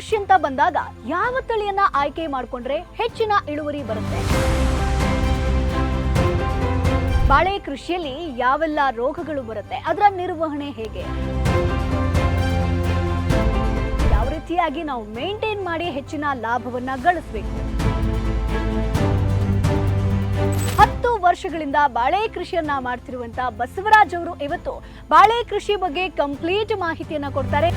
ಕೃಷಿ ಅಂತ ಬಂದಾಗ ಯಾವ ತಳಿಯನ್ನ ಆಯ್ಕೆ ಮಾಡಿಕೊಂಡ್ರೆ ಹೆಚ್ಚಿನ ಇಳುವರಿ ಬರುತ್ತೆ? ಬಾಳೆ ಕೃಷಿಯಲ್ಲಿ ಯಾವೆಲ್ಲ ರೋಗಗಳು ಬರುತ್ತೆ, ಅದರ ನಿರ್ವಹಣೆ ಹೇಗೆ, ಯಾವ ರೀತಿಯಾಗಿ ನಾವು ಮೇಂಟೈನ್ ಮಾಡಿ ಹೆಚ್ಚಿನ ಲಾಭವನ್ನ ಗಳಿಸಬೇಕು? 10 ವರ್ಷಗಳಿಂದ ಬಾಳೆ ಕೃಷಿಯನ್ನ ಮಾಡ್ತಿರುವಂತ ಬಸವರಾಜ್ ಅವರು ಇವತ್ತು ಬಾಳೆ ಕೃಷಿ ಬಗ್ಗೆ ಕಂಪ್ಲೀಟ್ ಮಾಹಿತಿಯನ್ನ ಕೊಡ್ತಾರೆ.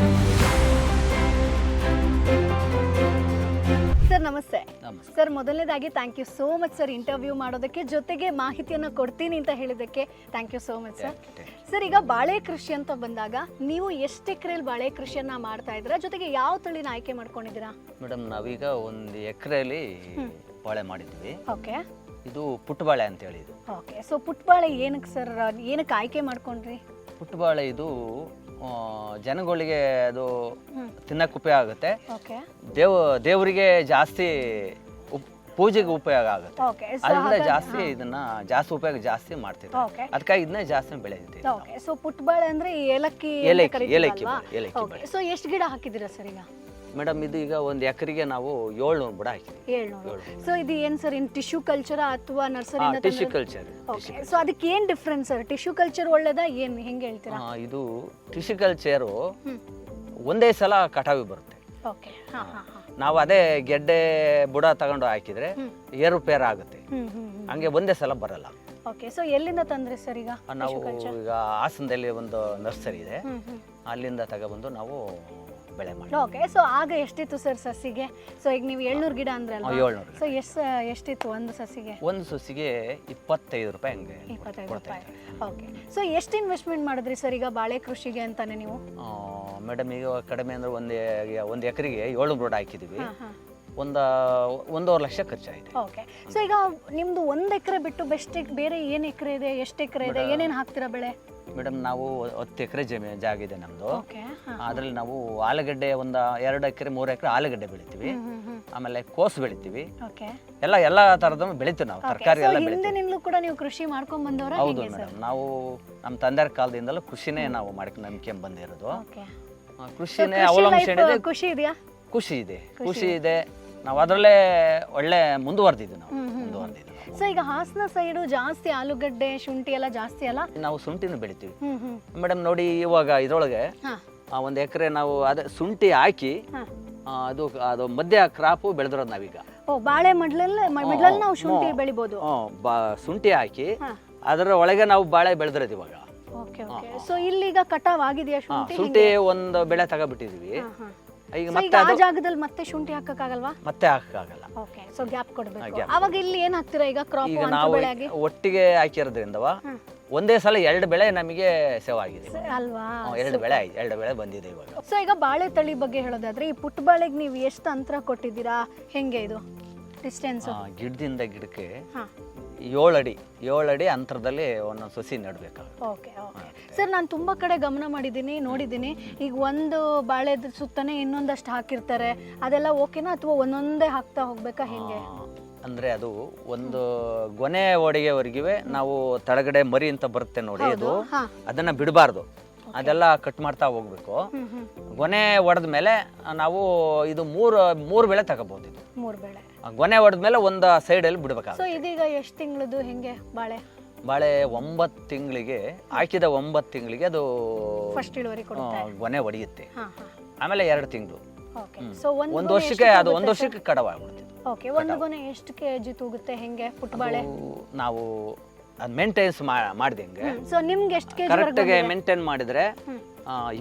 ಸರ್ ನಮಸ್ತೆ. ಸರ್ ಮೊದಲನೇದಾಗಿ thank you so much sir interview ಮಾಡೋದಕ್ಕೆ, ಜೊತೆಗೆ ಮಾಹಿತಿಯನ್ನು ಕೊಡ್ತೀನಿ ಅಂತ ಹೇಳಿದ್ದಕ್ಕೆ thank you so much sir. Sir ಈಗ ಬಾಳೆ ಕೃಷಿ ಅಂತ ಬಂದಾಗ ನೀವು ಎಷ್ಟು ಎಕರೆಯಲ್ಲಿ ಬಾಳೆ ಕೃಷಿಯನ್ನ ಮಾಡ್ತಾ ಇದ್ದೀರಾ, ಜೊತೆಗೆ ಯಾವ ತಳಿನ ಆಯ್ಕೆ ಮಾಡ್ಕೊಂಡಿದ್ದೀರಾ? ಮೇಡಮ್ ನಾವೀಗ 1 ಎಕರೆಯಲ್ಲಿ ಬಾಳೆ ಮಾಡಿದ್ವಿ. ಓಕೆ, ಇದು ಪುಟ್ಟಬಾಳೆ ಅಂತ ಹೇಳಿ ಇದು. ಓಕೆ, ಸೊ ಪುಟ್ಟಬಾಳೆ ಏನಕ್ಕೆ ಸರ್, ಏನಕ್ಕೆ ಆಯ್ಕೆ ಮಾಡ್ಕೊಂಡ್ರಿ? ಪುಟ್ಟಬಾಳೆ ಇದು ಜನಗಳಿಗೆ ಅದು ತಿನ್ನಕ್ಕೆ ಉಪಯೋಗ ಆಗುತ್ತೆ. ಓಕೆ, ದೇವರಿಗೆ ಜಾಸ್ತಿ ಪೂಜೆಗೆ ಉಪಯೋಗ ಆಗುತ್ತೆ. ಓಕೆ, ಅದರಿಂದ ಜಾಸ್ತಿ ಇದನ್ನ ಜಾಸ್ತಿ ಉಪಯೋಗ ಜಾಸ್ತಿ ಮಾಡ್ತೀವಿ. ಓಕೆ, ಅದಕ್ಕಾಗಿ ಇದನ್ನೇ ಜಾಸ್ತಿ ಬೆಳೆಯುತ್ತೆ. ಓಕೆ, ಸೊ ಪುಟ್ಟಬಾಳೆ ಅಂದ್ರೆ ಈ ಏಲಕ್ಕಿ ಏಲಕ್ಕಿ. ಓಕೆ, ಸೊ ಎಷ್ಟು ಗಿಡ ಹಾಕಿದ್ದೀರಾ ಸರ್ ಈಗ? ಮೇಡಮ್ ಇದು ಈಗ 1 ಎಕರೆಗೆ ನಾವು 700 ಬುಡ ಹಾಕಿದ್ವಿ. 700. ಸೊ ಇದು ಏನ್ ಸರ್, ಇನ್ ಟಿಶ್ಯೂ ಕಲ್ಚರ್ ಅಥವಾ nursery? Tissue culture. Okay, so ಅದಕ್ಕೆ ಏನ್ ಡಿಫರೆನ್ಸ್ ಸರ್? ಟಿಶ್ಯೂ ಕಲ್ಚರ್ ಒಳ್ಳೇದಾ, ಏನ್ ಹೆಂಗೆ ಹೇಳ್ತೀರಾ? ಇದು ಟಿಶ್ಯೂ ಕಲ್ಚರ್ ಒಂದೇ ಸಲ ಕಟಾವಿ ಬರುತ್ತೆ. ಓಕೆ, ನಾವು ಅದೇ ಗೆಡ್ಡೆ ಬುಡ ತಗೊಂಡು ಹಾಕಿದ್ರೆ ಏರುಪೇರ ಆಗುತ್ತೆ, ಹಂಗೆ ಒಂದೇ ಸಲ ಬರಲ್ಲ. ಓಕೆ, ಸೊ ಎಲ್ಲಿಂದ ತಂದ್ರಿ ಸರ್ ಈಗ? ನಾವು ಈಗ ಹಾಸನದಲ್ಲಿ ಒಂದು ನರ್ಸರಿ ಇದೆ, ಅಲ್ಲಿಂದ ತಗೊಬಂದು ನಾವು ಬೆಳೆ ಮಾಡಿ. ಓಕೆ, ಸೊ ಆಗ ಎಷ್ಟಿತ್ತು ಸರ್ ಸಸಿಗೆ? ಸೊ ಈಗ ನೀವು 700 ಗಿಡ ಅಂದ್ರಲ್ಲ, 700. ಸೊ ಎಷ್ಟಿತ್ತು ಒಂದು ಸಸಿಗೆ? ಒಂದು ಸಸಿಗೆ 25 ರೂಪಾಯಿ ಹಂಗೆ. 25 ರೂಪಾಯಿ. ಓಕೆ, ಸೊ ಎಷ್ಟು ಇನ್ವೆಸ್ಟ್ಮೆಂಟ್ ಮಾಡಿದ್ರಿ ಸರ್ ಈಗ ಬಾಳೆ ಕೃಷಿಗೆ ಅಂತಾನೆ ನೀವು? ಮೇಡಮ್ ಈಗ ಕಡಿಮೆ ಅಂದ್ರೆ ಒಂದು ಎಕರೆಗೆ 700 ಬೋರ್ಡ್ ಹಾಕಿದೀವಿ, 1.5 ಲಕ್ಷ ಖರ್ಚಾಗಿದೆ. ಓಕೆ, ಸೊ ಈಗ ನಿಮ್ದು 1 ಎಕರೆ ಬಿಟ್ಟು ಬೆಸ್ಟ್ ಬೇರೆ ಏನು ಎಕರೆ ಇದೆ, ಎಷ್ಟು ಎಕರೆ ಇದೆ, ಏನೇನು ಹಾಕ್ತೀರಾ ಬೆಳೆ? ಮೇಡಮ್ ನಾವು 10 ಎಕರೆ ಜಾಗ ಇದೆ ನಮ್ದು. ಓಕೆ, ಅದ್ರಲ್ಲಿ ನಾವು ಆಲೂಗಡ್ಡೆ 2 ಎಕರೆ 3 ಎಕರೆ ಆಲೂಗಡ್ಡೆ ಬೆಳಿತೀವಿ, ಆಮೇಲೆ ಕೋಸು ಬೆಳಿತೀವಿ. ಓಕೆ, ಎಲ್ಲ ತರದ ಬೆಳಿತೀವಿ ನಾವು, ತರಕಾರಿ ಎಲ್ಲ ಬೆಳಿತೀವಿ. ಹಿಂದಿನಿಂದಲೂ ಕೂಡ ನೀವು ಕೃಷಿ ಮಾಡ್ಕೊಂಡ್ ಬಂದವರ? ಹೌದು ಮೇಡಮ್, ನಾವು ನಮ್ಮ ತಂದೆಯ ಕಾಲದಿಂದಲೂ ಕೃಷಿನೇ ನಾವು ಮಾಡ್ಕೊಂಡು ನಂಬಿಕೆ ಬಂದಿರೋದು. ಕೃಷಿನೇ ಅವಲಂಬಿಸಿದೆ. ಖುಷಿ ಇದೆಯಾ? ಖುಷಿ ಇದೆ. ನಾವು ಅದರಲ್ಲೇ ಒಳ್ಳೆ ಮುಂದುವರೆದಿದ್ವಿ ನಾವು. ಸೊ ಈಗ ಹಾಸನ ಸೈಡು ಜಾಸ್ತಿ ಆಲೂಗಡ್ಡೆ, ಶುಂಠಿ ಎಲ್ಲ ಜಾಸ್ತಿ ಅಲ್ಲ? ನಾವು ಶುಂಠಿನೂ ಬೆಳಿತೀವಿ ಮೇಡಮ್. ನೋಡಿ ಇವಾಗ ಇದ್ರೊಳಗೆ 1 ಎಕರೆ ನಾವು ಅದೇ ಶುಂಠಿ ಹಾಕಿ ಅದು ಮಧ್ಯ ಕ್ರಾಪು ಬೆಳೆದಿರೋದು ನಾವೀಗ. ಬಾಳೆ ಮಿಡ್ಲಲ್ಲಿ ನಾವು ಶುಂಠಿ ಬೆಳಿಬಹುದು. ಶುಂಠಿ ಹಾಕಿ ಅದರ ಒಳಗೆ ನಾವು ಬಾಳೆ ಬೆಳೆದಿರೋದು ಇವಾಗ. ಓಕೆ, ಓಕೆ, ಸೊ ಇಲ್ಲಿಗ ಕಟಾವ್ ಆಗಿದೆಯಾ ಶುಂಠಿ? ಶುಂಠಿ ಒಂದು ಬೆಳೆ ತಗೋಬಿಟ್ಟಿದೀವಿ. ಈಗ ಮತ್ತೆ ಆ ಜಾಗದಲ್ಲಿ ಮತ್ತೆ ಶುಂಠಿ ಹಾಕಕ್ಕಾಗಲ್ವಾ? ಮತ್ತೆ ಹಾಕಕ್ಕಾಗಲ್ಲ. ಓಕೆ, ಸೊ ಗ್ಯಾಪ್ ಕೊಡಬೇಕು. ಅವಾಗ ಇಲ್ಲಿ ಏನ್ ಹಾಕ್ತೀರಾ ಈಗ? ಕ್ರಾಪ್ ಈಗ ನಾವು ಒಟ್ಟಿಗೆ ಹಾಕಿರೋದ್ರಿಂದ ಒಂದೇ ಸಲ 2 ಬೆಳೆ ನಮಗೆ ಸೇವ್ ಆಗಿದೆ ಅಲ್ವಾ? 2 ಬೆಳೆ ಬಂದಿದೆ ಇವಾಗ. ಸೊ ಈಗ ಬಾಳೆ ತಳಿ ಬಗ್ಗೆ ಹೇಳೋದಾದ್ರೆ, ಈ ಪುಟ್ಟಬಾಳೆಗೆ ನೀವು ಎಷ್ಟು ಅಂತರ ಕೊಟ್ಟಿದ್ದೀರಾ, ಹೆಂಗೆ ಇದು ಡಿಸ್ಟೆನ್ಸ್? ಗಿಡದಿಂದ ಗಿಡಕ್ಕೆ 7 ಅಡಿ ಅಂತರದಲ್ಲಿ ಒಂದೊಂದು ಸಸಿ ನೆಡಬೇಕಾಗುತ್ತೆ. ಓಕೆ, ಓಕೆ ಸರ್, ನಾನು ತುಂಬಾ ಕಡೆ ಗಮನ ಮಾಡಿದ್ದೀನಿ, ನೋಡಿದ್ದೀನಿ. ಈಗ ಒಂದು ಬಾಳೆ ಸುತ್ತನೇ ಇನ್ನೊಂದಷ್ಟು ಹಾಕಿರ್ತಾರೆ, ಅದೆಲ್ಲ ಓಕೆನಾ ಅಥವಾ ಒಂದೊಂದೇ ಹಾಕ್ತಾ ಹೋಗ್ಬೇಕಾ, ಹೆಂಗೆ? ಅಂದ್ರೆ ಅದು ಒಂದು ಗೊನೆ ಒಡೆಗೆವರೆಗೆ ನಾವು ತಳಗಡೆ ಮರಿ ಅಂತ ಬರುತ್ತೆ ನೋಡಿ, ಅದು ಅದನ್ನ ಬಿಡಬಾರ್ದು, ಅದೆಲ್ಲ ಕಟ್ ಮಾಡ್ತಾ ಹೋಗ್ಬೇಕು. ಗೊನೆ ಒಡೆದ ಮೇಲೆ ನಾವು ಇದು 3 ಬೆಳೆ ತಗೋಬಹುದು. ಇದು 3 ಬೆಳೆ ಗೊನೆ ಹೊಡೆದ್ಮೇಲೆ ಒಂದು ಸೈಡಲ್ಲಿ ಬಿಡ್ಬೇಕಾಗುತ್ತೆ. ಸೊ ಇದೀಗ ಎಷ್ಟು ತಿಂಗಳದು ಹೆಂಗೆ ಬಾಳೆ? 9 ತಿಂಗಳಿಗೆ ಹಾಕಿದ 9 ತಿಂಗಳಿಗೆ ಅದು ಫಸ್ಟ್ ಇಳುವರಿ ಕೊಡುತ್ತೆ, ಗೊನೆ ಹೊಡೆಯುತ್ತೆ. ಆಮೇಲೆ 2 ತಿಂಗಳು. ಓಕೆ, ಸೊ ಒಂದು ವರ್ಷಕ್ಕೆ ಅದು 1 ವರ್ಷಕ್ಕೆ ಕಟಾವ್ ಆಗ್ಬಿಡುತ್ತೆ. ಓಕೆ, ಒಂದು ಗೊನೆ ಎಷ್ಟು ಕೆಜಿ ತೂಗುತ್ತೆ ಹೆಂಗೆ ಪುಟ್ಟಬಾಳೆ? ನಾವು ಅದು ಮೇಂಟೈನ್ಸ್ ಮಾಡಿದಂಗೆ, ಸೊ ನಿಮ್ಗೆ ಎಷ್ಟು ಕೆಜಿ ಕರೆಕ್ಟಾಗಿ ಮೇಂಟೈನ್ ಮಾಡಿದ್ರೆ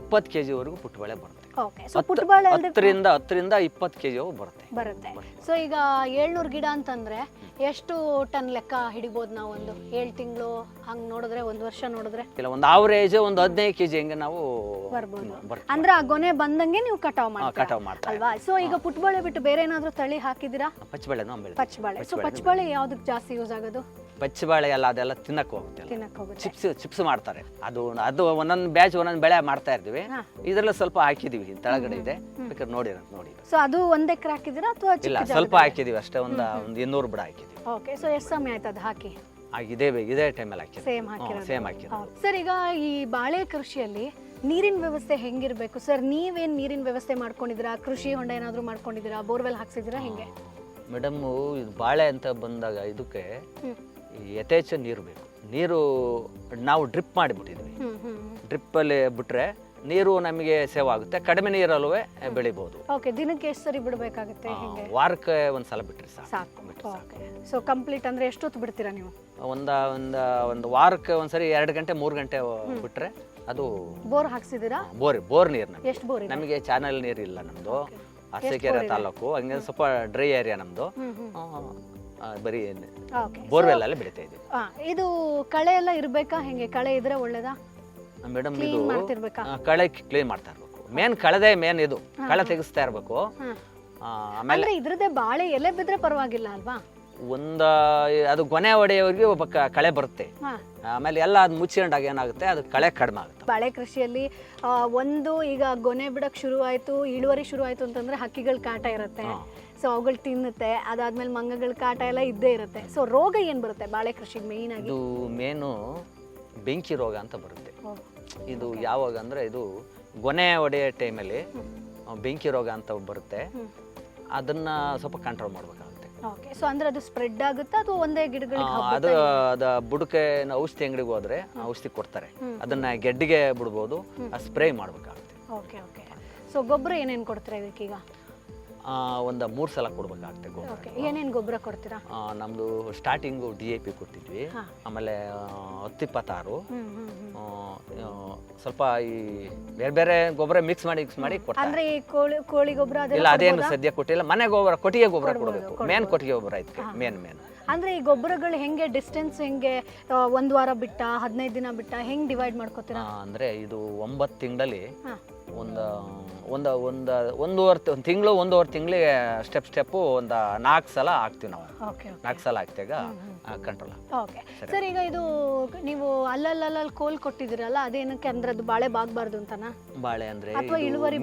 20 ಕೆಜಿ ವರೆಗೂ ಪುಟ್ಟಬಾಳೆ ಬರುತ್ತೆ. ಓಕೆ, ಸೊ ಪುಟ್ಟಬಾಳೆ 10ರಿಂದ 20 ಕೆಜಿ ಬರುತ್ತೆ. ಸೊ ಈಗ 700 ಗಿಡ ಅಂತಂದ್ರೆ ಎಷ್ಟು ಟನ್ ಲೆಕ್ಕ ಹಿಡಿಬಹುದು ನಾವು? ಒಂದು 7 ತಿಂಗಳು ಹಂಗ್ ನೋಡಿದ್ರೆ, 1 ವರ್ಷ ನೋಡಿದ್ರೆ ಇಲ್ಲ, ಒಂದು ಆವರೇಜ್ ಒಂದು 15 ಕೆಜಿ ಹಂಗೆ ನಾವು ಬರ್ಬೋದು. ಅಂದ್ರೆ ಆ ಗೊನೆ ಬಂದಂಗೆ ನೀವು ಕಟಾವ್ ಮಾಡ್ತೀರಾ ಅಲ್ವಾ? ಸೊ ಈಗ ಪುಟ್ಟಬಾಳೆ ಬಿಟ್ಟು ಬೇರೆ ಏನಾದ್ರು ತಳಿ ಹಾಕಿದಿರಾ? ಪಚ್ಚಬಾಳೆ. ಸೊ ಪಚ್ಚಬಾಳೆ ಯಾವ್ದಕ್ಕೆ ಜಾಸ್ತಿ ಯೂಸ್ ಆಗೋದು? ಪಚ್ಚಬಾಳೆ ಎಲ್ಲ ಅದೆಲ್ಲ ತಿನ್ನಕ್ ಹೋಗುತ್ತೆ, ಚಿಪ್ಸ್ ಮಾಡ್ತಾರೆ. ಅದು ಒಂದೊಂದು ಬ್ಯಾಚ್ ಒಂದೊಂದು ಬೆಳೆ ಮಾಡ್ತಾ ಇರ್ತೀವಿ. ಇದ್ರಲ್ಲಿ ಸ್ವಲ್ಪ ಹಾಕಿದೀವಿ, ತೆಳಗಡೆ ಇದೆ, ಬೇಕಾದ್ರೆ ನೋಡಿ. ಸೊ ಅದು 1 ಎಕರೆ ಹಾಕಿದಿರಾ ಅಥವಾ ಇಲ್ಲ, ಸ್ವಲ್ಪ ಹಾಕಿದೀವಿ ಅಷ್ಟೇ, ಒಂದು 200 ಬುಡ ಹಾಕಿದೀವಿ. ಓಕೆ, ಸೊ ಎಷ್ಟು ಸಮಯ ಆಯ್ತು ಅದು ಹಾಕಿ? ಇದೇ ಟೈಮಲ್ಲಿ ಹಾಕಿದ್ವಿ. ಸೇಮ್ ಹಾಕಿರೋದು. ಸರ್ ಈಗ ಈ ಬಾಳೆ ಕೃಷಿಯಲ್ಲಿ ನೀರಿನ ವ್ಯವಸ್ಥೆ ಹೆಂಗಿರಬೇಕು ಸರ್? ನೀವೇನು ನೀರಿನ ವ್ಯವಸ್ಥೆ ಮಾಡ್ಕೊಂಡಿದ್ದೀರಾ? ಕೃಷಿ ಹೊಂಡ ಏನಾದರೂ ಮಾಡ್ಕೊಂಡಿದ್ದೀರಾ? ಬೋರ್ವೆಲ್ ಹಾಕ್ಸಿದ್ದೀರಾ? ಹೆಂಗೆ ಮೇಡಮ್? ಇದು ಬಾಳೆ ಅಂತ ಬಂದಾಗ ಇದಕ್ಕೆ ಯಥೇಚ್ಛ ನೀರು ಬೇಕು. ನೀರು ನಾವು ಡ್ರಿಪ್ ಮಾಡಿಬಿಟ್ಟಿದ್ವಿ. ಡ್ರಿಪ್ಪಲ್ಲಿ ಬಿಟ್ಟರೆ ನೀರು ನಮಗೆ ಸೇವ್ ಆಗುತ್ತೆ, ಕಡಿಮೆ ನೀರಲ್ಲೂ ಬೆಳಿಬೋದು. ಓಕೆ, ದಿನಕ್ಕೆ ಎಷ್ಟು ಸರಿ ಬಿಡಬೇಕಾಗುತ್ತೆ? ಹೆಂಗೆ? ವಾರಕ್ಕೆ ಒಂದು ಸಲ ಬಿಟ್ಟರೆ ಸಾಕು. ಓಕೆ, ಸೊ ಕಂಪ್ಲೀಟ್ ಅಂದರೆ ಎಷ್ಟೊತ್ತು ಬಿಡ್ತೀರಾ ನೀವು? ಒಂದು ವಾರಕ್ಕೆ ಒಂದ್ಸರಿ 2 ಗಂಟೆ 3 ಗಂಟೆ ಬಿಟ್ಟರೆ ಅದು. ಬೋರ್ ಹಾಕ್ಸಿದ್ದೀರಾ? ಬೋರ್ ನೀರು ನಮಗೆ. ಎಷ್ಟು ಬೋರ್? ನಮಗೆ ಚಾನಲ್ ನೀರು ಇಲ್ಲ ನಮ್ಮದು, ಅರಸೀಕೆರೆ ತಾಲೂಕು, ಹಂಗೆ ಸ್ವಲ್ಪ ಡ್ರೈ ಏರಿಯಾ ನಮ್ಮದು. ಬರೀ ಬೋರ್ವೆಲ್ ಅಲ್ಲೇ ಬೆಳಿತಾ ಇದ್ದೀವಿ. ಇದು ಕಳೆ ಎಲ್ಲ ಇರಬೇಕಾ? ಹೆಂಗೆ? ಕಳೆ ಇದ್ರೆ ಒಳ್ಳೇದಾ ಮೇಡಮ್? ಇದು ಮಾಡ್ತಿರ್ಬೇಕಾ? ಕಳೆ ಕ್ಲೀನ್ ಮಾಡ್ತಾ ಇರ್ಬೇಕು. ಕಳೆದೇ ಮೇನ್ ಇದು. ಕಳೆ ತೆಗಿಸ್ತಾ ಇರ್ಬೇಕು. ಆಮೇಲೆ ಇದ್ರದ್ದೇ ಬಾಳೆ ಎಲೆ ಬಿದ್ರೆ ಪರವಾಗಿಲ್ಲ ಅಲ್ವಾ? ಅದು ಗೊನೆ ಹೊಡೆಯೋರಿಗೆ ಒಬ್ಬ ಕಳೆ ಬರುತ್ತೆ. ಆಮೇಲೆ ಎಲ್ಲ ಅದು ಮುಚ್ಚಿಕೊಂಡಾಗ ಏನಾಗುತ್ತೆ, ಅದು ಕಳೆ ಕಡಿಮೆ ಆಗುತ್ತೆ. ಬಾಳೆ ಕೃಷಿಯಲ್ಲಿ ಒಂದು ಈಗ ಗೊನೆ ಬಿಡಕ್ ಶುರು ಆಯ್ತು, ಇಳುವರಿ ಶುರು ಆಯ್ತು ಅಂತಂದ್ರೆ ಹಕ್ಕಿಗಳ ಕಾಟ ಇರುತ್ತೆ, ಸೊ ಅವುಗಳು ತಿನ್ನುತ್ತೆ. ಅದಾದ್ಮೇಲೆ ಮಂಗಗಳ ಕಾಟ ಎಲ್ಲ ಇದ್ದೇ ಇರುತ್ತೆ. ಸೊ ರೋಗ ಏನ್ ಬರುತ್ತೆ ಬಾಳೆ ಕೃಷಿಗೆ ಮೇನ್ ಆಗಿ? ಇದು ಮೇನು ಬೆಂಕಿ ರೋಗ ಅಂತ ಬರುತ್ತೆ. ಇದು ಯಾವಾಗ ಅಂದ್ರೆ ಇದು ಗೊನೆ ಹೊಡೆಯೋ ಟೈಮಲ್ಲಿ ಬೆಂಕಿ ರೋಗ ಅಂತ ಬರುತ್ತೆ. ಅದನ್ನ ಸ್ವಲ್ಪ ಕಂಟ್ರೋಲ್ ಮಾಡ್ಬೇಕಾಗುತ್ತೆ. ಓಕೆ, ಸೊ ಅಂದ್ರೆ ಅದು ಸ್ಪ್ರೆಡ್ ಆಗುತ್ತಾ ಅಥವಾ ಒಂದೇ ಗಿಡಗಳಿಗೆ? ಅದು ಬುಡಕ್ಕೆ ಔಷಧಿ ಅಂಗಡಿಗೆ ಹೋದ್ರೆ ಔಷಧಿ ಕೊಡ್ತಾರೆ, ಅದನ್ನ ಗೆಡ್ಡಿಗೆ ಬಿಡ್ಬೋದು, ಸ್ಪ್ರೇ ಮಾಡ್ಬೇಕಾಗುತ್ತೆ. ಓಕೆ ಓಕೆ, ಸೊ ಗೊಬ್ಬರ ಏನೇನು ಕೊಡ್ತೀರಾ ಇದಕ್ಕೀಗ? ಒಂದು 3 ಸಲ ಕೊಡ್ಬೇಕಾಗುತ್ತೆ ಗೊಬ್ಬರ. ಏನೇನು ಗೊಬ್ಬರ ಕೊಡ್ತೀರಾ? ನಮ್ದು ಸ್ಟಾರ್ಟಿಂಗು DAP ಕೊಟ್ಟಿದ್ವಿ, ಆಮೇಲೆ 10-26, ಸ್ವಲ್ಪ ಈ ಬೇರೆ ಬೇರೆ ಗೊಬ್ಬರ ಮಿಕ್ಸ್ ಮಾಡಿ ಕೊಡ್ತಾರೆ. ಅಂದ್ರೆ ಈ ಕೋಳಿ ಗೊಬ್ಬರ ಇಲ್ಲ, ಅದೇನು ಸದ್ಯ ಕೊಟ್ಟಿಲ್ಲ. ಮನೆ ಗೊಬ್ಬರ, ಕೊಟ್ಟಿಗೆ ಗೊಬ್ಬರ ಕೊಡಬೇಕು. ಮೇನ್ ಕೊಟ್ಟಿಗೆ ಗೊಬ್ಬರ ಐತೆ ಮೇನ್. ಅಂದ್ರೆ ಈ ಗೊಬ್ಬರಗಳು ಹೆಂಗೆ ಡಿಸ್ಟೆನ್ಸ್ ಹೆಂಗೆ? 1 ವಾರ ಬಿಟ್ಟ, 15 ದಿನ ಬಿಟ್ಟ, ಹೆಂಗ್ ಡಿವೈಡ್ ಮಾಡ್ಕೋತೀರಾ? ಅಂದ್ರೆ ಇದು 9 ತಿಂಗಳಲ್ಲಿ ಒಂದೂವರೆ ತಿಂಗಳು 1.5 ತಿಂಗಳಿಗೆ ಸ್ಟೆಪ್ ಒಂದು 4 ಸಲ ಹಾಕ್ತಿವಿ ನಾವು. 4 ಸಲ ಹಾಕ್ತಾಗ ಕಂಟ್ರೋಲ್. ಓಕೆ ಸರ್, ಈಗ ಇದು ನೀವು ಅಲ್ಲಲ್ಲಿ ಕೋಲ್ ಕೊಟ್ಟಿದ್ದೀರಲ್ಲ, ಅದೇನಕ್ಕೆ? ಅಂದ್ರೆ ಅದು ಬಾಳೆ ಬಾಗಬಾರ್ದು ಅಂತನಾ? ಬಾಳೆ ಅಂದ್ರೆ ಇಳುವರಿ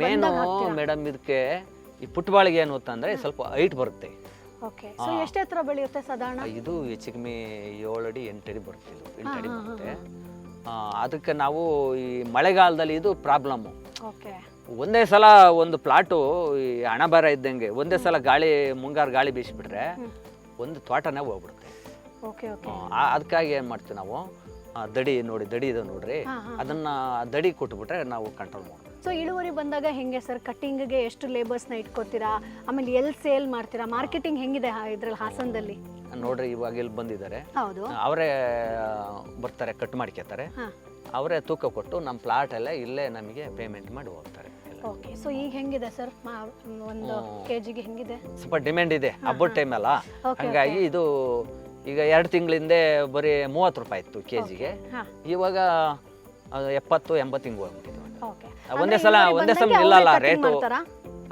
ಮೇಡಮ್ ಇದಕ್ಕೆ ಈ ಪುಟ್ಟಬಾಳಿಗೆ ಏನು ಅಂತಂದ್ರೆ ಸ್ವಲ್ಪ ಹೈಟ್ ಬರುತ್ತೆ. ಓಕೆ, ಸೊ ಎಷ್ಟು ಎತ್ತರ ಬೆಳೆಯುತ್ತೆ ಸಾಧಾರಣ? ಇದು ಹೆಚ್ಚು ಕಮ್ಮಿ 7 ಅಡಿ 8 ಅಡಿ ಬರುತ್ತೆ. ಇದು 8 ಅಡಿ ಬರುತ್ತೆ. ಅದಕ್ಕೆ ನಾವು ಈ ಮಳೆಗಾಲದಲ್ಲಿ ಇದು ಪ್ರಾಬ್ಲಮ್. ಓಕೆ, ಒಂದೇ ಸಲ ಒಂದು ಪ್ಲಾಟು ಈ ಹಣಬಾರ ಇದ್ದಂಗೆ ಒಂದೇ ಸಲ ಮುಂಗಾರು ಗಾಳಿ ಬೀಸಿಬಿಟ್ರೆ ಒಂದು ತೋಟನೇ ಹೋಗ್ಬಿಡುತ್ತೆ. ಓಕೆ ಓಕೆ, ಅದಕ್ಕಾಗಿ ಏನು ಮಾಡ್ತೀವಿ ನಾವು, ದಡಿ ಇದೆ ನೋಡ್ರಿ, ಅದನ್ನ ದಡಿ ಕೊಟ್ಬಿಟ್ರೆ ನಾವು ಕಂಟ್ರೋಲ್ ಮಾಡ್ತೀವಿ. ಸೊ ಇಳುವರಿ ಬಂದಾಗ ಹೆಂಗೆ ಸರ್? ಕಟ್ಟಿಂಗ್ಗೆ ಎಷ್ಟು ಲೇಬರ್ಸ್ನ ಇಟ್ಕೋತೀರಾ? ಆಮೇಲೆ ಎಲ್ಲಿ ಸೇಲ್ ಮಾಡ್ತೀರಾ? ಮಾರ್ಕೆಟಿಂಗ್ ಹೆಂಗಿದೆ ಇದ್ರಲ್ಲಿ ಹಾಸನದಲ್ಲಿ? ನೋಡ್ರಿ, ಇವಾಗ ಇಲ್ಲಿ ಬಂದಿದ್ದಾರೆ, ಹೌದು, ಅವರೇ ಬರ್ತಾರೆ, ಕಟ್ ಮಾಡ್ಕೊತಾರೆ, ಅವರೇ ತೂಕ ಕೊಟ್ಟು ನಮ್ಮ ಪ್ಲಾಟ್ ಎಲ್ಲ ಇಲ್ಲೇ ನಮಗೆ ಪೇಮೆಂಟ್ ಮಾಡಿ ಹೋಗ್ತಾರೆ. ಓಕೆ, ಸೊ ಈಗ ಹೆಂಗಿದೆ ಸರ್ ಒಂದು ಕೆಜಿಗೆ ಹೆಂಗಿದೆ? ಸ್ವಲ್ಪ ಡಿಮ್ಯಾಂಡ್ ಇದೆ ಹಬ್ಬದ ಟೈಮ್ ಅಲ್ಲ, ಹಂಗಾಗಿ ಇದು ಈಗ 2 ತಿಂಗಳಿಂದ ಬರೀ 30 ರೂಪಾಯಿ ಇತ್ತು ಕೆಜಿಗೆ, ಇವಾಗ 70-80 ಹಿಂಗೆ ಹೋಗ್ಬಿಟ್ಟಿದೆ. ಒಂದೇ ಸಲ ನಿಲ್ಲಲ್ಲ ರೇಟು,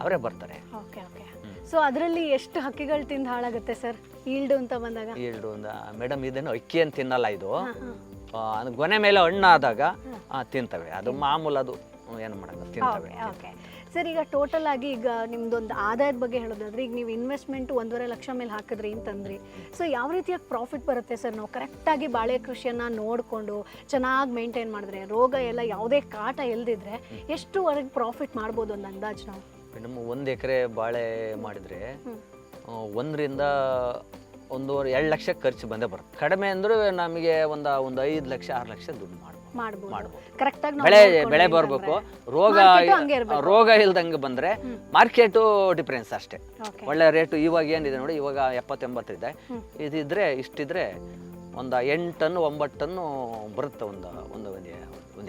ಅವರೇ ಬರ್ತಾರೆ. ಓಕೆ ಓಕೆ, ಸೊ ಅದರಲ್ಲಿ ಎಷ್ಟು ಹಕ್ಕಿಗಳು ತಿಂದು ಹಾಳಾಗುತ್ತೆ ಸರ್ ಈಲ್ಡ್ ಅಂತ ಬಂದಾಗ? ಮೇಡಮ್ ಇದೇನು ಅಕ್ಕಿ ಅಂತ ತಿನ್ನಲ್ಲ, ಇದು ಗೊನೆ ಮೇಲೆ ಹಣ್ಣಾದಾಗ ತಿಂತವೆ. ಅದು ಮಾಮೂಲು, ಅದು ಏನು ಮಾಡಲ್ಲ, ತಿಂತವೆ. ಓಕೆ ಸರ್, ಈಗ ಟೋಟಲ್ ಆಗಿ ಈಗ ನಿಮ್ದೊಂದು ಆದಾಯದ ಬಗ್ಗೆ ಹೇಳೋದಾದ್ರೆ, ಈಗ ನೀವು ಇನ್ವೆಸ್ಟ್ಮೆಂಟ್ 1.5 ಲಕ್ಷ ಮೇಲೆ ಹಾಕಿದ್ರಿ ಅಂತಂದ್ರಿ, ಸೊ ಯಾವ ರೀತಿಯಾಗಿ ಪ್ರಾಫಿಟ್ ಬರುತ್ತೆ ಸರ್? ನಾವು ಕರೆಕ್ಟಾಗಿ ಬಾಳೆ ಕೃಷಿಯನ್ನು ನೋಡಿಕೊಂಡು ಚೆನ್ನಾಗಿ ಮೇಂಟೈನ್ ಮಾಡಿದ್ರೆ, ರೋಗ ಎಲ್ಲ ಯಾವುದೇ ಕಾಟ ಇಲ್ದಿದ್ರೆ ಎಷ್ಟುವರೆಗೆ ಪ್ರಾಫಿಟ್ ಮಾಡ್ಬೋದು ಒಂದು ಅಂದಾಜು ನಾವು? ಮೇಡಮ್, 1 ಎಕರೆ ಬಾಳೆ ಮಾಡಿದ್ರೆ 1-1.5-2 ಲಕ್ಷ ಖರ್ಚು ಬಂದೇ ಬರುತ್ತೆ. ಕಡಿಮೆ ಅಂದ್ರೆ ನಮಗೆ ಒಂದು 5 ಲಕ್ಷ 6 ಲಕ್ಷ ದುಡ್ಡು ಮಾಡ್ಬೋದು. ಬೆಳೆ ಬರಬೇಕು, ರೋಗ ಇಲ್ದಂಗೆ ಬಂದ್ರೆ ಮಾರ್ಕೆಟು ಡಿಫರೆನ್ಸ್ ಅಷ್ಟೇ. ಒಳ್ಳೆ ರೇಟು ಇವಾಗ ಏನಿದೆ ನೋಡಿ, ಇವಾಗ 70-80 ಇದೆ. ಇದಿದ್ರೆ ಇಷ್ಟಿದ್ರೆ ಒಂದು 8 ಟನ್ 9 ಟನ್ನು ಬರುತ್ತೆ ಒಂದು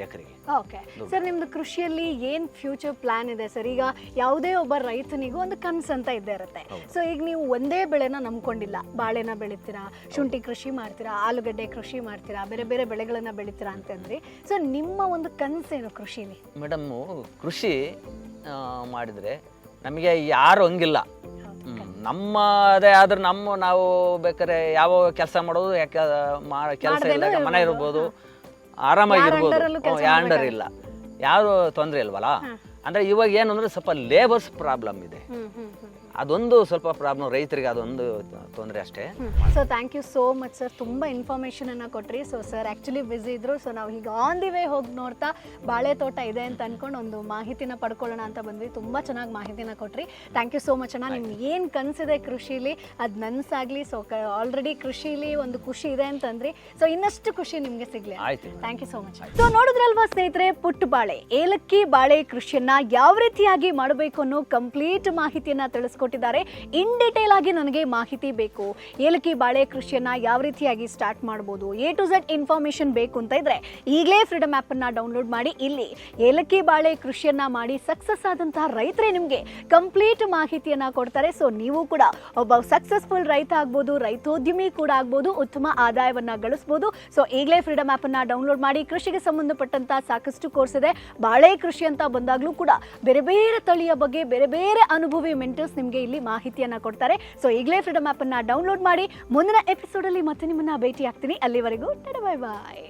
ಎಕರೆಗೆ. ಓಕೆ ಸರ್, ನಿಮ್ದು ಕೃಷಿಯಲ್ಲಿ ಏನು ಫ್ಯೂಚರ್ ಪ್ಲಾನ್ ಇದೆ ಸರ್? ಈಗ ಯಾವುದೇ ಒಬ್ಬ ರೈತನಿಗೂ ಒಂದು ಕನಸು ಅಂತ ಇದ್ದೇ ಇರುತ್ತೆ. ಸೊ ಈಗ ನೀವು ಒಂದೇ ಬೆಳೆನ ನಂಬ್ಕೊಂಡಿಲ್ಲ, ಬಾಳೆನ ಬೆಳಿತೀರಾ, ಶುಂಠಿ ಕೃಷಿ ಮಾಡ್ತೀರಾ, ಆಲೂಗಡ್ಡೆ ಕೃಷಿ ಮಾಡ್ತೀರಾ, ಬೇರೆ ಬೇರೆ ಬೆಳೆಗಳನ್ನ ಬೆಳಿತೀರಾ ಅಂತಂದ್ರಿ. ಸೊ ನಿಮ್ಮ ಒಂದು ಕನಸೇನು ಕೃಷಿಲಿ? ಮೇಡಮ್, ಕೃಷಿ ಮಾಡಿದ್ರೆ ನಮಗೆ ಯಾರು ಹಂಗಿಲ್ಲ, ನಮ್ಮದೇ ಆದ್ರೆ ನಾವು ಬೇಕಾದ್ರೆ ಯಾವ ಕೆಲಸ ಮಾಡೋದು, ಕೆಲಸ ಇಲ್ಲದಾಗ ಮನೆ ಇರ್ಬೋದು, ಆರಾಮಾಗಿರ್ಬೋದು, ಯಾಂಡರ್ ಇಲ್ಲ, ಯಾರು ತೊಂದರೆ ಇಲ್ವಲ್ಲ. ಅಂದ್ರೆ ಇವಾಗ ಏನು ಅಂದ್ರೆ ಸ್ವಲ್ಪ ಲೇಬರ್ಸ್ ಪ್ರಾಬ್ಲಮ್ ಇದೆ. ಅದೊಂದು ಸ್ವಲ್ಪ ಪ್ರಾಬ್ಲಮ್, ರೈತರಿಗೆ ಅದೊಂದು ತೊಂದರೆ ಅಷ್ಟೇ. So thank you so much sir, ತುಂಬ ಇನ್ಫಾರ್ಮೇಷನನ್ನು ಕೊಟ್ರಿ. ಸೊ ಸರ್ ಆ್ಯಕ್ಚುಲಿ ಬ್ಯುಸಿ ಇದ್ರು, ಸೊ ನಾವು ಈಗ ಆನ್ ದಿ ವೇ ಹೋಗಿ ನೋಡ್ತಾ ಬಾಳೆ ತೋಟ ಇದೆ ಅಂತ ಅಂದ್ಕೊಂಡು ಒಂದು ಮಾಹಿತಿನ ಪಡ್ಕೊಳ್ಳೋಣ ಅಂತ ಬಂದ್ವಿ. ತುಂಬ ಚೆನ್ನಾಗಿ ಮಾಹಿತಿನ ಕೊಟ್ರಿ. ಥ್ಯಾಂಕ್ ಯು ಸೋ ಮಚ್ ಅಣ್ಣ. ನಿಮ್ಗೆ ಏನು ಕನಸಿದೆ ಕೃಷಿಲಿ ಅದು ನನಸಾಗಲಿ. ಸೊ ಆಲ್ರೆಡಿ ಕೃಷಿಲಿ ಒಂದು ಖುಷಿ ಇದೆ ಅಂತಂದ್ರಿ, ಸೊ ಇನ್ನಷ್ಟು ಖುಷಿ ನಿಮಗೆ ಸಿಗಲಿ. ಆಯ್ತು, thank you so much. So ನೋಡಿದ್ರಲ್ವಾ ಸ್ನೇಹಿತರೆ, ಪುಟ್ಟ ಬಾಳೆ ಏಲಕ್ಕಿ ಬಾಳೆ ಕೃಷಿಯನ್ನ ಯಾವ ರೀತಿಯಾಗಿ ಮಾಡಬೇಕು ಅನ್ನೋ ಕಂಪ್ಲೀಟ್ ಮಾಹಿತಿಯನ್ನ ತಿಳಿಸ್ಕೊಟ್ಟಿದ್ದಾರೆ. ಇನ್ ಡೀಟೇಲ್ ಆಗಿ ನನಗೆ ಮಾಹಿತಿ ಬೇಕು, ಏಲಕ್ಕಿ ಬಾಳೆ ಕೃಷಿಯನ್ನ ಯಾವ ರೀತಿಯಾಗಿ ಸ್ಟಾರ್ಟ್ ಮಾಡ್ಬೋದು, A to Z ಇನ್ಫಾರ್ಮೇಶನ್ ಬೇಕು ಅಂತ ಇದ್ರೆ ಈಗಲೇ ಫ್ರೀಡಮ್ ಆ್ಯಪ್ ಅನ್ನ ಡೌನ್ಲೋಡ್ ಮಾಡಿ. ಇಲ್ಲಿ ಏಲಕ್ಕಿ ಬಾಳೆ ಕೃಷಿಯನ್ನ ಮಾಡಿ ಸಕ್ಸಸ್ ಆದಂತಹ ರೈತರೇ ನಿಮಗೆ ಕಂಪ್ಲೀಟ್ ಮಾಹಿತಿಯನ್ನ ಕೊಡ್ತಾರೆ. ಸೊ ನೀವು ಕೂಡ ಒಬ್ಬ ಸಕ್ಸಸ್ಫುಲ್ ರೈತ ಆಗ್ಬೋದು, ರೈತೋದ್ಯಮಿ ಕೂಡ ಆಗ್ಬೋದು, ಉತ್ತಮ ಆದಾಯವನ್ನ ಗಳಿಸಬಹುದು. ಸೊ ಈಗಲೇ ಫ್ರೀಡಮ್ ಆ್ಯಪ್ ಅನ್ನ ಡೌನ್ಲೋಡ್ ಮಾಡಿ. ಕೃಷಿಗೆ ಸಂಬಂಧಪಟ್ಟಂತ ಸಾಕಷ್ಟು ಕೋರ್ಸ್ ಇದೆ. ಬಾಳೆ ಕೃಷಿ ಅಂತ ಬಂದಾಗ್ಲೂ ಕೂಡ ಬೇರೆ ಬೇರೆ ತಳಿಯ ಬಗ್ಗೆ ಬೇರೆ ಬೇರೆ ಅನುಭವಿ ಮೆಂಟರ್ಸ್ ನಿಮಗೆ ಇಲ್ಲಿ ಮಾಹಿತಿಯನ್ನ ಕೊಡ್ತಾರೆ. ಸೊ ಈಗಲೇ ಫ್ರೀಡಮ್ ಆ್ಯಪ್ ಅನ್ನ ಡೌನ್ಲೋಡ್ ಮಾಡಿ. ಮುಂದಿನ ಎಪಿಸೋಡ್ ಅಲ್ಲಿ ಮತ್ತೆ ನಿಮ್ಮನ್ನ ಭೇಟಿ ಆಗ್ತೀನಿ. ಅಲ್ಲಿವರೆಗೂ ಬೈ ಬಾಯ್.